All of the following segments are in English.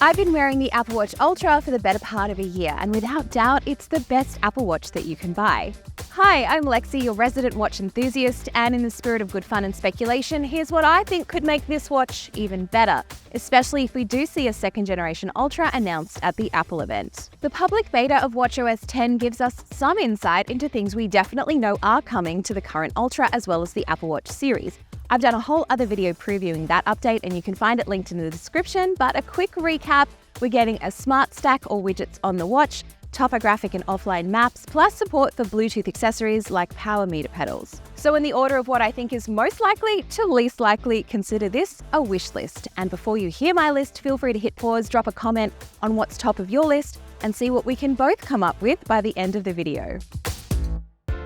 I've been wearing the Apple Watch Ultra for the better part of a year, and without doubt, it's the best Apple Watch that you can buy. Hi, I'm Lexi, your resident watch enthusiast, and in the spirit of good fun and speculation, here's what I think could make this watch even better, especially if we do see a second-generation Ultra announced at the Apple event. The public beta of watchOS 10 gives us some insight into things we definitely know are coming to the current Ultra as well as the Apple Watch series. I've done a whole other video previewing that update and you can find it linked in the description, but a quick recap, we're getting a smart stack or widgets on the watch, topographic and offline maps, plus support for Bluetooth accessories like power meter pedals. So in the order of what I think is most likely to least likely, consider this a wish list. And before you hear my list, feel free to hit pause, drop a comment on what's top of your list, and see what we can both come up with by the end of the video.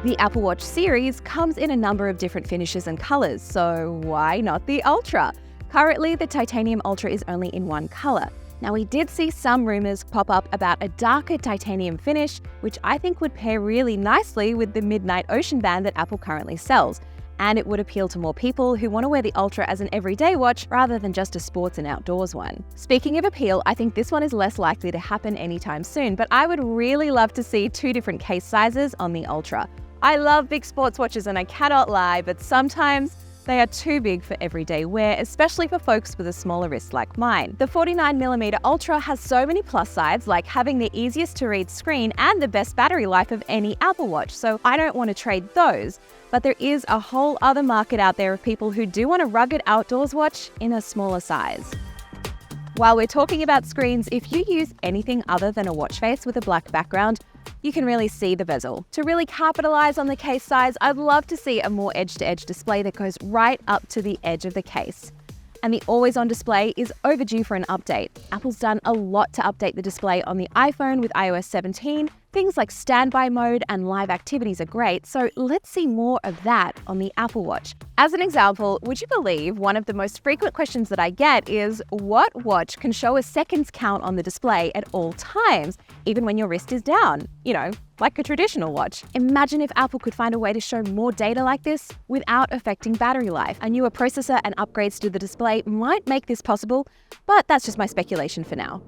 The Apple Watch series comes in a number of different finishes and colors, so why not the Ultra? Currently, the Titanium Ultra is only in one color. Now, we did see some rumors pop up about a darker titanium finish, which I think would pair really nicely with the Midnight Ocean Band that Apple currently sells, and it would appeal to more people who want to wear the Ultra as an everyday watch rather than just a sports and outdoors one. Speaking of appeal, I think this one is less likely to happen anytime soon, but I would really love to see two different case sizes on the Ultra. I love big sports watches and I cannot lie, but sometimes they are too big for everyday wear, especially for folks with a smaller wrist like mine. The 49mm Ultra has so many plus sides, like having the easiest to read screen and the best battery life of any Apple Watch, so I don't want to trade those. But there is a whole other market out there of people who do want a rugged outdoors watch in a smaller size. While we're talking about screens, if you use anything other than a watch face with a black background, you can really see the bezel. To really capitalize on the case size, I'd love to see a more edge-to-edge display that goes right up to the edge of the case. And the always-on display is overdue for an update. Apple's done a lot to update the display on the iPhone with iOS 17. Things like standby mode and live activities are great, so let's see more of that on the Apple Watch. As an example, would you believe one of the most frequent questions that I get is, what watch can show a seconds count on the display at all times, even when your wrist is down? You know, like a traditional watch. Imagine if Apple could find a way to show more data like this without affecting battery life. A newer processor and upgrades to the display might make this possible, but that's just my speculation for now.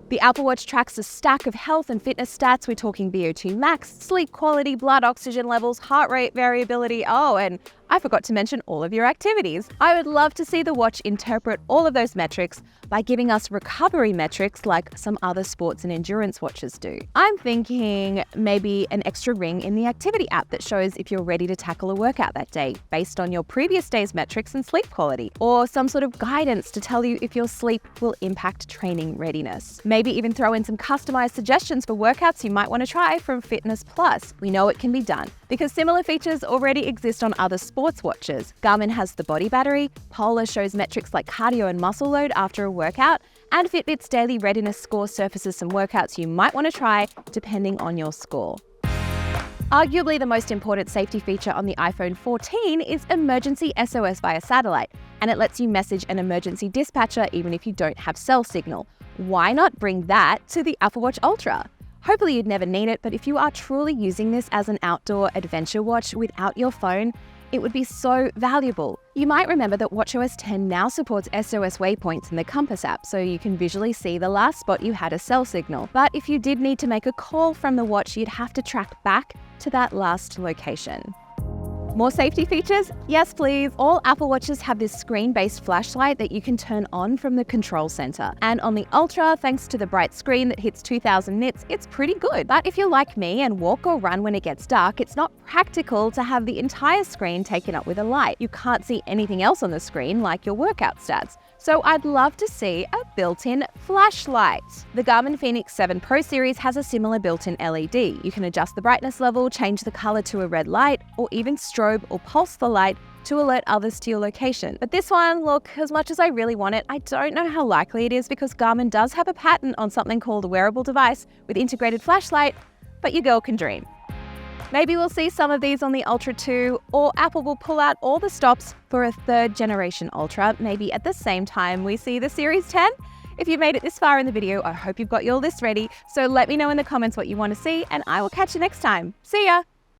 The Apple Watch tracks a stack of health and fitness stats. We're talking VO2 max, sleep quality, blood oxygen levels, heart rate variability. Oh, and I forgot to mention all of your activities. I would love to see the watch interpret all of those metrics by giving us recovery metrics like some other sports and endurance watches do. I'm thinking maybe an extra ring in the activity app that shows if you're ready to tackle a workout that day based on your previous day's metrics and sleep quality, or some sort of guidance to tell you if your sleep will impact training readiness. Maybe even throw in some customized suggestions for workouts you might want to try from Fitness Plus. We know it can be done because similar features already exist on other sports watches. Garmin has the body battery, Polar shows metrics like cardio and muscle load after a workout, and Fitbit's daily readiness score surfaces some workouts you might want to try depending on your score. Arguably the most important safety feature on the iPhone 14 is emergency SOS via satellite, and it lets you message an emergency dispatcher even if you don't have cell signal. Why not bring that to the Apple Watch Ultra? Hopefully you'd never need it, but if you are truly using this as an outdoor adventure watch without your phone, it would be so valuable. You might remember that watchOS 10 now supports SOS waypoints in the Compass app, so you can visually see the last spot you had a cell signal. But if you did need to make a call from the watch, you'd have to track back to that last location. More safety features? Yes, please. All Apple Watches have this screen-based flashlight that you can turn on from the control center. And on the Ultra, thanks to the bright screen that hits 2000 nits, it's pretty good. But if you're like me and walk or run when it gets dark, it's not practical to have the entire screen taken up with a light. You can't see anything else on the screen like your workout stats. So I'd love to see a built-in flashlight. The Garmin Fenix 7 Pro series has a similar built-in LED. You can adjust the brightness level, change the color to a red light, or even strobe or pulse the light to alert others to your location. But this one, look, as much as I really want it, I don't know how likely it is because Garmin does have a patent on something called a wearable device with integrated flashlight, but your girl can dream. Maybe we'll see some of these on the Ultra 2, or Apple will pull out all the stops for a third generation Ultra, maybe at the same time we see the Series 10. If you've made it this far in the video, I hope you've got your list ready, so let me know in the comments what you want to see, and I will catch you next time. See ya!